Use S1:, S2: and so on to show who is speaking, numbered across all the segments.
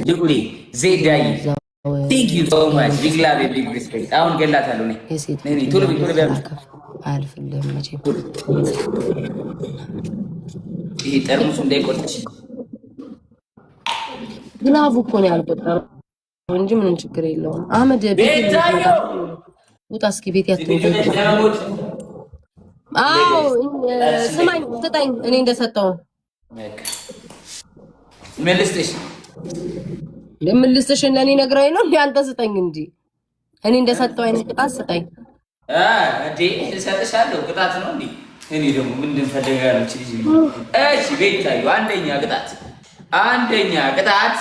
S1: ዲጉሪ ዜዳይ ቴንክ ዩ ሶ ማች ቢግ ላቭ ቢግ ሪስፔክት። አሁን ገላታለሁ ነኝ ቶሎ ቶሎ ቢያም
S2: አልፈልም መቼ
S1: ይሄ ጠርሙሱ እንዳይቆጥሽ
S2: ግላቡ እኮ ነው ያልቆጠረው እንጂ ምንም ችግር የለውም። አህመድ ቤት ውጣ እስኪ ቤት ያትወጣ። አዎ ስማኝ ስጠኝ እኔ እንደሰጠው መልስተሽ ለኔ ነግራይ ነው እንዴ? አንተ ስጠኝ እንጂ እኔ እንደሰጠው አይነት ቅጣት ስጠኝ።
S1: እንዴ እሰጥሻለሁ ቅጣት ነው እንዴ? እኔ ደግሞ ምንድን ፈልጋለሁ? እሺ ቤታዩ አንደኛ ቅጣት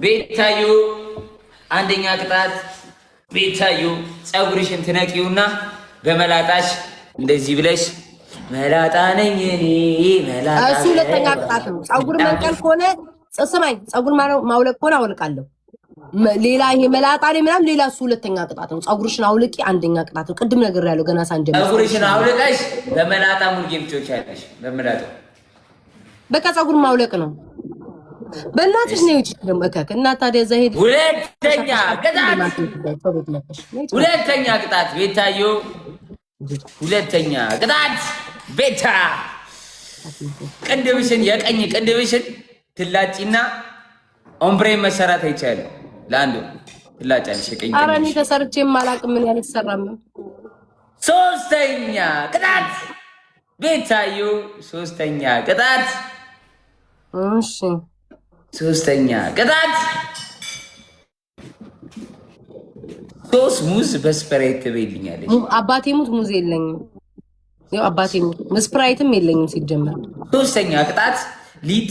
S1: ቤታዩ አንደኛ ቅጣት ቤታዩ ፀጉርሽን ትነቂውና በመላጣሽ እንደዚህ ብለሽ መላጣ ነኝ እኔ መላጣ።
S2: እሱ ሁለተኛ ቅጣት ነው። ፀጉር መንቀል ከሆነ ስማኝ፣ ፀጉር ማውለቅ ከሆነ አውልቃለሁ። ሌላ ይሄ መላጣ ላይ ምናምን ሌላ እሱ ሁለተኛ ቅጣት ነው። ፀጉርሽን አውልቂ አንደኛ ቅጣት ነው። ቅድም ነግሬያለሁ ገና ሳንጀምር።
S1: ፀጉርሽን አውልቀሽ በመላጣ ሙልጌም ትጮቻለሽ። በመላጣ
S2: በቃ ፀጉር ማውለቅ ነው። በእናትሽ ነው ይጭ ደግሞ እከክ እና ታዲያ እዛ ሄድ።
S1: ሁለተኛ ቅጣት ቤታዩ ሁለተኛ ቅጣት ቤታ ቅንድብሽን የቀኝ ቅንድብሽን ትላጪና ኦምብሬ መሰራት አይቻልም። ለአንዱ ትላጫለሽ የቀኝ ቅንድብሽ።
S2: ኧረ እኔ ተሰርቼ የማላውቅም ምን ያልተሰራም።
S1: ሶስተኛ ቅጣት ቤታዩ ሶስተኛ ቅጣት
S2: እሺ
S1: ሶስተኛ ቅጣት ሶስት ሙዝ በስፕራይት ትበይልኛለሽ።
S2: አባቴ ሙት ሙዝ የለኝም። ያው አባቴ ሙት ስፕራይትም የለኝም ሲጀመር።
S1: ሶስተኛ ቅጣት ሊጥ፣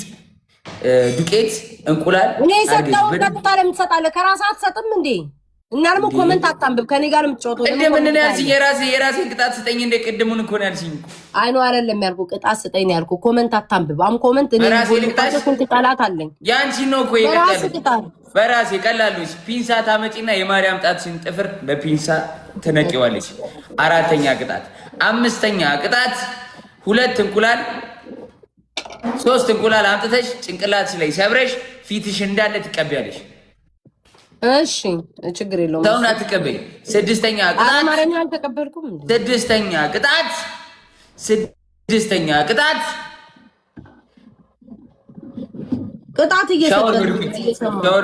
S1: ዱቄት፣ እንቁላል
S2: እኔ ሰጣው ቀጥታ ለምትሰጣለህ ከራስህ አትሰጥም እንዴ? እና ደግሞ ኮመንት አታንብብ። ከኔ ጋር የምትጫወተው
S1: እንደ ምን ነው ያልሽኝ? የራሴን ቅጣት ስጠኝ። እንደ ቅድሙን እኮ ነው ያልሽኝ።
S2: አይ ነው አይደለም ያልኩህ፣ ቅጣት ስጠኝ ነው ያልኩህ። ኮመንት አታንብብ። አም ኮመንት እኔ ስንት ቃላት አለኝ።
S1: ያንቺ ነው እኮ የቀጣል። በራሴ ቀላሉሽ ፒንሳ ታመጪና የማርያም ጣትሽን ጥፍር በፒንሳ ትነቂዋለሽ። አራተኛ ቅጣት። አምስተኛ ቅጣት ሁለት እንቁላል ሶስት እንቁላል አምጥተሽ ጭንቅላትሽ ላይ ሰብረሽ ፊትሽ እንዳለ ትቀቢያለሽ።
S2: እሺ ችግር የለውም።
S1: ታውና ትቀበይ። ስድስተኛ ቅጣት
S2: አማርኛ አልተቀበልኩም እንዴ?
S1: ስድስተኛ ቅጣት
S2: ቅጣት
S1: ሻወር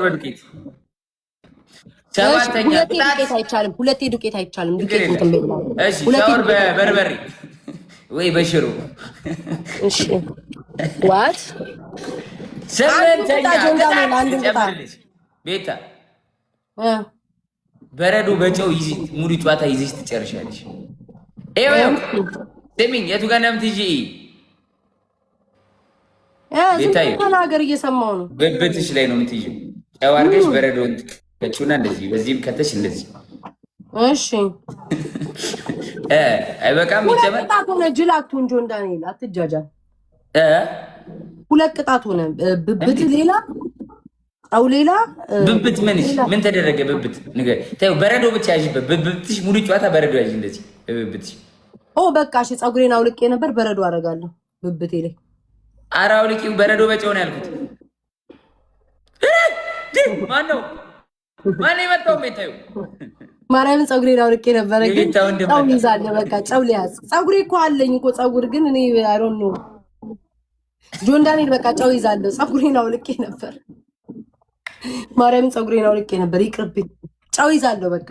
S1: በዱቄት። ሰባተኛ ቅጣት
S2: አይቻልም። ሁለቴ ዱቄት አይቻልም። ዱቄት እንትን ነው።
S1: እሺ ሻወር በበርበሬ ወይ በሽሮ።
S2: እሺ ዋት
S1: ስምንተኛ ቅጣት ቤታ በረዶ በጨው ሙሉ ጨዋታ ይዘሽ ትጨርሻለሽ። ይኸው ስሚኝ፣ የቱ ጋር ነው የምትይዢ? ቤታዬ
S2: ተናገር፣ እየሰማሁ ነው።
S1: ብብትሽ ላይ ነው የምትይዢው። ጨው አድርገሽ በረዶውን ከቹና እንደዚህ፣ በዚህም ከተሽ እንደዚህ።
S2: እሺ
S1: አይበቃም? ይጨመር።
S2: ቅጣት ሆነ ጅላቱ እንጆ እንዳኔል አትጃጃል። ሁለት ቅጣት ሆነ። ብብት ሌላ አው ሌላ
S1: ብብት ምን ተደረገ? ብብት ነገር ታዩ። በረዶ ብቻ ያዥበት። ብብትሽ ሙሉ ጨዋታ በረዶ ያዥ እንደዚህ ብብትሽ።
S2: በቃ እሺ፣ ፀጉሬን አውልቄ ነበር በረዶ አደርጋለሁ ብብቴ ላይ።
S1: ኧረ አውልቂው፣ በረዶ በጨው ነው ያልኩት። ማነው የመጣው? ቤታዩ
S2: ማርያምን ፀጉሬን አውልቄ ነበር ግን ጨው ይዛለ። በቃ ጨው ሊያዝ ፀጉሬ እኮ አለኝ እኮ ፀጉር ግን እኔ አይ ዶንት ኖ ጆን ዳንኤል በቃ ጨው ይዛለ። ፀጉሬን አውልቄ ነበር ማርያምን ፀጉሬን አውልቄ ነበር። ይቅርብኝ፣ ጨው ይዛለሁ። በቃ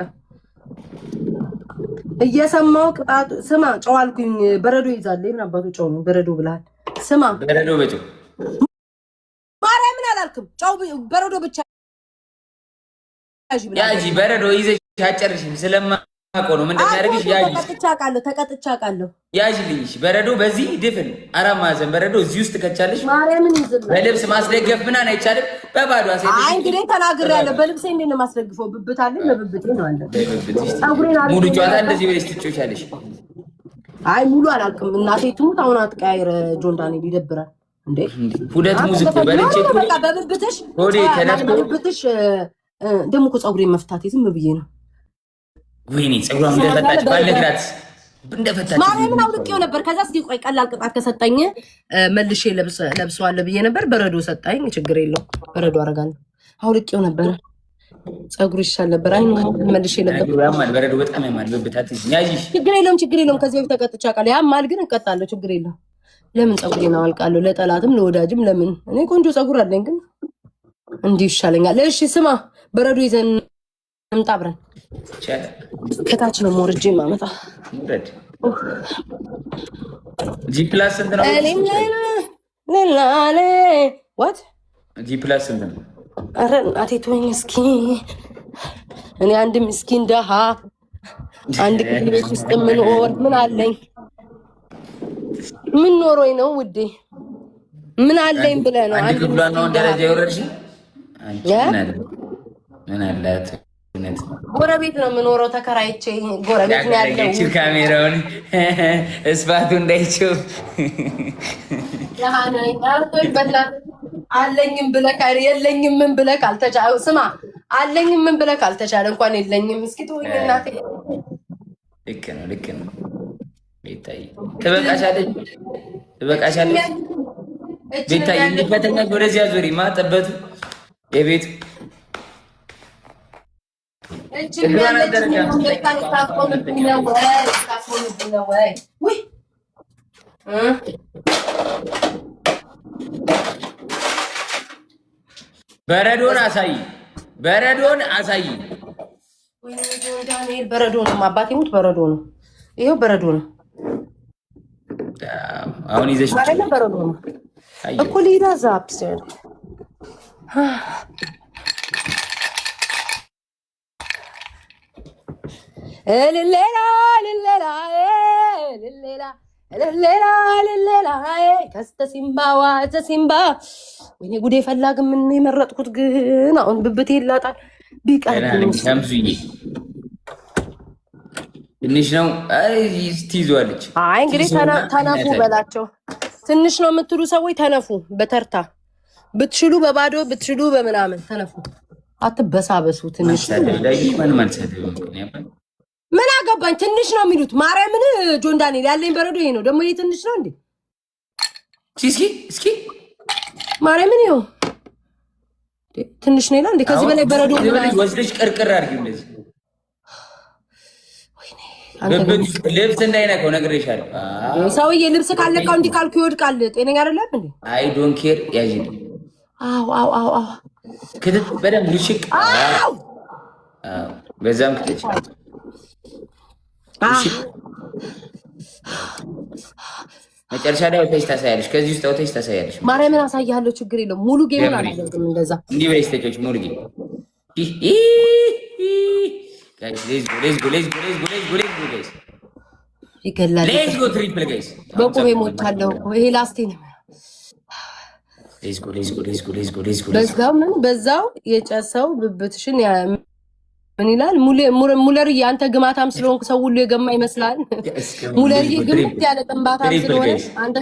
S2: እየሰማው ቅጣቱ። ስማ ጨው አልኩኝ፣ በረዶ ይዛለሁ። ምን አባቱ ጨው ነው? በረዶ ብለሃል። ስማ
S1: በረዶ በጨው
S2: ማርያምን አላልክም። ጨው በረዶ ብቻ
S1: ያጂ በረዶ ይዘሽ አጨርሽም ስለማውቀው ነው። ምን እንደሚያደርግሽ ያጂ
S2: ተቀጥቻ ቃለሁ።
S1: ያጂልኝ በረዶ በዚህ ድፍን አራት ማዕዘን በረዶ እዚህ ውስጥ ከቻለሽ
S2: ማርያምን ይዝል።
S1: በልብስ ማስደገፍ ምናምን አይቻልም። በባዶ አሰይት
S2: አይ እንግዲህ ተናግሬያለሁ። በልብሴ እንዴት ነው ማስደግፈው? ብብት አለኝ፣ በብብቴ ነው አለ።
S1: ሙሉ ጨዋታ እንደዚህ ብለሽ ትጮቻለሽ።
S2: አይ ሙሉ አላልክም። እናቴ ትሙት አሁን አትቀያይር። ጆን ዳንኤል ይደብራል እንዴ?
S1: ሁለት ሙዝ እኮ በልቼ እኮ
S2: በቃ በብብትሽ
S1: ሆዴ ተነፍቶ
S2: በብብትሽ ደግሞ እኮ ፀጉሬን መፍታቴ ዝም ብዬ ነው።
S1: ወይኔ ፀጉሯን እንደፈታች ባለግራት እንደፈታች
S2: ማርያምን አውልቄው ነበር። ከዛ እስኪ ቆይ ቀላል ቅጣት ከሰጠኝ መልሼ ለብሰዋለሁ ብዬ ነበር። በረዶ ሰጣኝ። ችግር የለውም በረዶ አደርጋለሁ። አውልቄው ነበረ። ፀጉር ይሻል ነበር። አይ ነው መልሼ ነበር።
S1: በረዶ በጣም ያማል። በብታትሽ ያጂሽ
S2: ችግር የለውም። ከዚህ በፊት ተቀጥቼ አውቃለሁ። ያማል ግን እቀጣለሁ። ችግር የለውም። ለምን ፀጉሬን አወልቃለሁ? ለጠላትም ለወዳጅም ለምን? እኔ ቆንጆ ፀጉር አለኝ ግን እንዲህ ይሻለኛል። እሺ ስማ፣ በረዶ ይዘን እንምጣ አብረን። ከታች ነው ሞርጄ ማመጣ።
S1: ጂ ፕላስ ስንት ነው?
S2: ዋት
S1: ጂ ፕላስ ስንት ነው?
S2: ኧረ እናቴ ተወኝ እስኪ። እኔ አንድ ምስኪን ደሃ አንድ ክፍል ቤት ውስጥ የምኖር ምን አለኝ? ምን ኖሮኝ ነው ውዴ? ምን አለኝ ብለህ ነው?
S1: አንድ ክፍሏ ነው ደረጃ የወረድሽ? ምን አላት?
S2: ጎረቤት ነው የምኖረው ተከራይቼ። ጎረቤት ነው ያለው።
S1: ካሜራውን እስፋቱ እንዳይችው
S2: አለኝም ብለህ የለኝም ምን ብለህ ካልተቻለ ስማ፣ አለኝም ምን ብለህ ካልተቻለ እንኳን የለኝም። እስኪ ተወኝ እናቴ።
S1: ልክ ነው። ቤታይ ትበቃሻለች። ቤታይ እንዲፈተኛ ወደዚያ ዙሪ ማጠበቱ የቤቱ በረዶን አሳይ።
S2: በረዶ ነው አባቴ ሙት። በረዶ ነው ይሄው፣ በረዶ ነው።
S1: አሁን ይዘሽ
S2: በረዶ ነው እኮ ሊዳ ዛፕሰር ሲምባ ወይኔ ጉዴ ፈላ። ግን ምን የመረጥኩት ግን አሁን ብብቴ ይላጣል። ቢቀር
S1: ትንሽ ነው ትይዟለች።
S2: አይ እንግዲህ ተነፉ በላቸው። ትንሽ ነው የምትሉ ሰዎች ተነፉ። በተርታ ብትችሉ በባዶ ብትችሉ በምናምን ተነፉ። አትበሳበሱ። ትንሽ ምን አገባኝ? ትንሽ ነው የሚሉት። ማርያምን ጆን ዳንኤል ያለኝ በረዶ ይሄ ነው። ደግሞ ይሄ ትንሽ ነው እንዴ?
S1: እስኪ
S2: ማርያምን ይኸው ትንሽ ነው ይላል እንዴ? ከዚህ በላይ በረዶ
S1: ወስደሽ ቅርቅር አድርጊው እንደዚህ። ልብስ እንዳይነካው ነግሬሻለሁ።
S2: ሰውዬ ልብስ ካለቃው እንዲህ ካልኩ ይወድቃል። ጤነኛ አይደለም እንዴ?
S1: አይ ዶንት ኬር ያጂ።
S2: አው
S1: ክትት በደንብ ልሽቅ። በዛም ክትች መጨረሻ ላይ ወተሽ ታሳያለሽ። ከዚህ ውስጥ ወተሽ ታሳያለሽ።
S2: ማርያምን አሳያለሁ። ችግር የለውም። ሙሉ ጌሙን አላደርግም እንደዛ።
S1: እንዲህ በይስ ተጮች ሙሉ ጌም ጋይስ
S2: ይገላል።
S1: ሌትስ ጎ ትሪፕል ጋይስ።
S2: በቁሜ ሞታለሁ። ይሄ ላስቴ ነው። በዛው የጨሰው ብብትሽን ምን ይላል? ሙለርዬ አንተ ግማታም ስለሆንክ ሰው ሁሉ የገማ ይመስላል። ሙለርዬ ግምት ያለ ጥንባታም ስለሆነ አንተ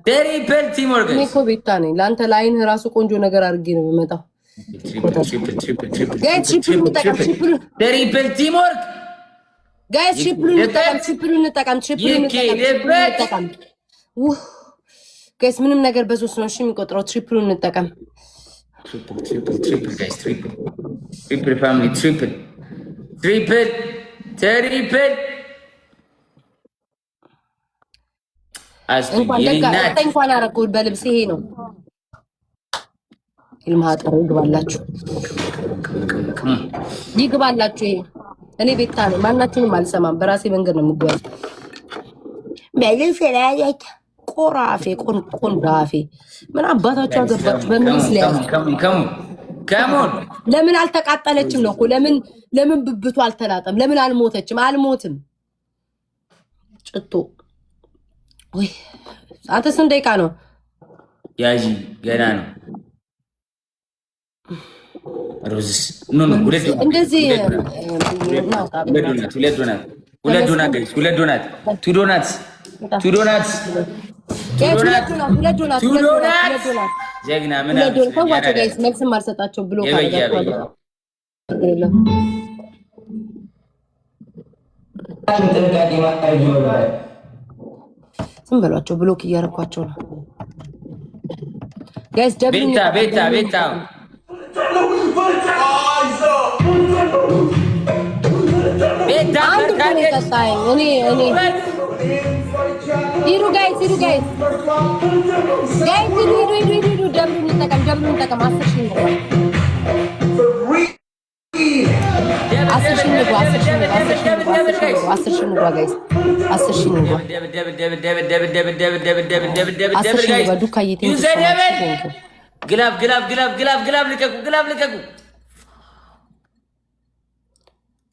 S1: ትሪፕል ቲምወርክ
S2: እኔ እኮ ቤታ ነኝ። ለአንተ ለአይንህ ራሱ ቆንጆ ነገር አድርጌ ነው የምመጣው።
S1: ትሪፕል ቲምወርክ
S2: ጋይስ፣ ትሪፕሉን እንጠቀም። ጋይስ ምንም ነገር በሶስት ነው እሺ የሚቆጥረው። ትሪፕሉን እንጠቀም።
S1: ትሪፕል ፋሚሊ ትሪፕል
S2: እንኳን አደረኩ በልብስ ይሄ ነው። ይልማጠሩ ይግባላችሁ። ይሄ እኔ ቤታ ነኝ። ማናችሁንም አልሰማም። በራሴ መንገድ ነው የምጓዝ። ቆራፌ ቆንዳፌ ምን አባታችሁ አገባችሁ? በምን ለምን አልተቃጠለችም ነው እኮ። ለምን ብብቱ አልተላጠም? ለምን አልሞተችም? አልሞትም። ጭቶ ወይ አንተ ስንት ደቂቃ ነው
S1: ያጂ? ገና ነው። ሮዝስ
S2: እንደዚህ
S1: ሁለት ዶናት ጀግና ምን
S2: መልስም አልሰጣቸው ብሎ ዝም በሏቸው። ብሎክ እያረኳቸው ነው ጋይስ።
S1: ቤታ
S2: አንድ እኮ ነው የጠጣኝ። እኔ ሂዱ ጋይስ ሂዱ። ደብሉን እንጠቀም። 10 ሺህ እንግባ። 10 ሺህ እንግባ ጋይስ። 10 ሺህ እንግባ። ዱካዬ
S1: ግላብ ልቀቁ።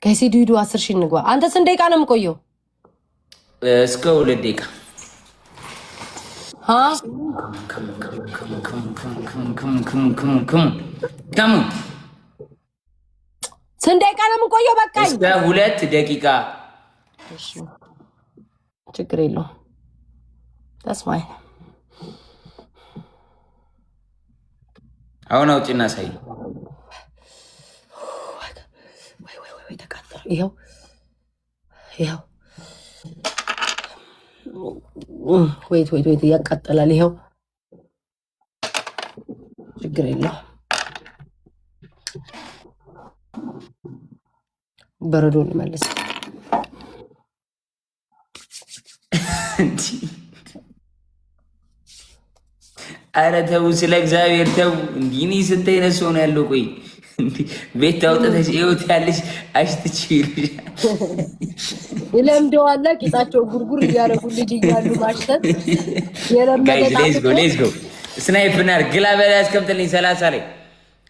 S2: ጋይስ ሂዱ። 10 ሺህ እንግባ። አንተ ስንት ደቂቃ ነው የምቆየው?
S1: እስከ 2 ደቂቃ።
S2: ስንት ደቂቃ ነው የምቆየው? በቃ
S1: እስከ 2 ደቂቃ።
S2: ችግር የለውም። ተስማኝ።
S1: አሁን አውጪና ሳይ።
S2: ይኸው ወይት ያቃጠላል። ይኸው ችግር የለውም። በረዶ ልመልስ።
S1: አረ ተው፣ ስለ እግዚአብሔር ተው። እንዲህ እኔ ስንት አይነት ሰው ነው ያለው? ቆይ ቤት ታውጥተሽ ይወት ያለሽ አሽትች
S2: ይለምደዋል። ቂጣቸው ጉርጉር እያደረጉ ልጅ እያሉ ማሽተት
S1: ሌትስ ጎ ስናይፕ ናር ግላብ ላይ ያስቀምጥልኝ። 30 ላይ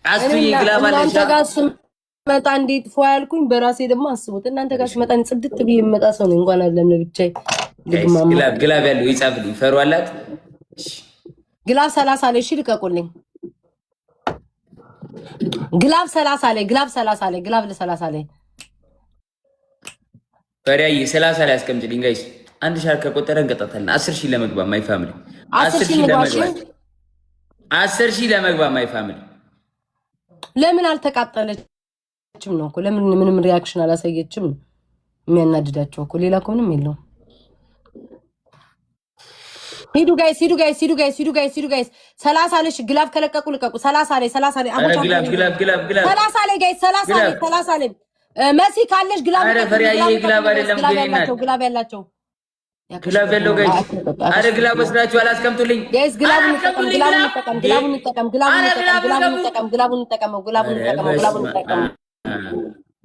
S1: አስቱዬ ግላብ አለሽ።
S2: እናንተ ጋር ስመጣ እንዴት ፎ ያልኩኝ በራሴ ደግሞ አስቡት። እናንተ ጋር ስመጣ ጽድት ብዬ የምመጣ ሰው ነው። እንኳን አይደለም ለብቻዬ
S1: ግላብ ያለው ይጻፍልኝ። ፈሩ አላት
S2: ግላብ 30 ላይ። እሺ ልቀቁልኝ። ግላብ 30 ላይ ግላብ ለ30 ላይ
S1: ፈሪያዬ 30 ላይ አስቀምጪልኝ ጋይስ። አንድ ሻር ከቆጠረ እንቀጣታለን። 10 ሺህ ለመግባት ማይ ፋሚሊ 10 ሺህ ለመግባት ማይ ፋሚሊ።
S2: ለምን አልተቃጠለችም ነው እኮ? ለምን ምንም ሪያክሽን አላሳየችም? የሚያናድዳቸው እኮ ሌላ እኮ ምንም የለውም። ሂዱ ጋይስ 30 ላይ ግላብ ከለቀቁ ልቀቁ። 30 ላይ
S1: ግላብ
S2: 30 ላይ ጋይስ 30 ላይ መሲ ካለሽ ግላብ ያላቸው ግላብ ያለው ጋይስ።
S1: አረ ግላብ ወስዳችሁ አላስቀምጡልኝ ጋይስ።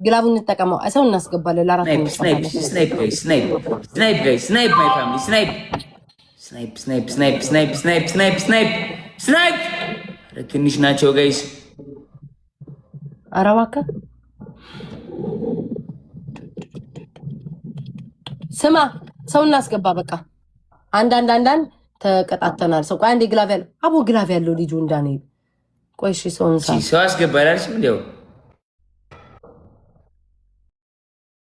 S1: ግላቡን
S2: እንጠቀመው። ሰው እናስገባለን። ለአራት
S1: ስናይፕ ማይ ፋሚሊ ስናይፕ። ትንሽ ናቸው ጋይስ።
S2: ኧረ እባክህ ስማ፣ ሰው እናስገባ። በቃ አንዳንድ ተቀጣተናል። ሰው ቆይ አንዴ ግላቭ ያለው ልጁ እንዳንሄድ። ቆይ እሺ ሰው አስገባላልሽ እንዴው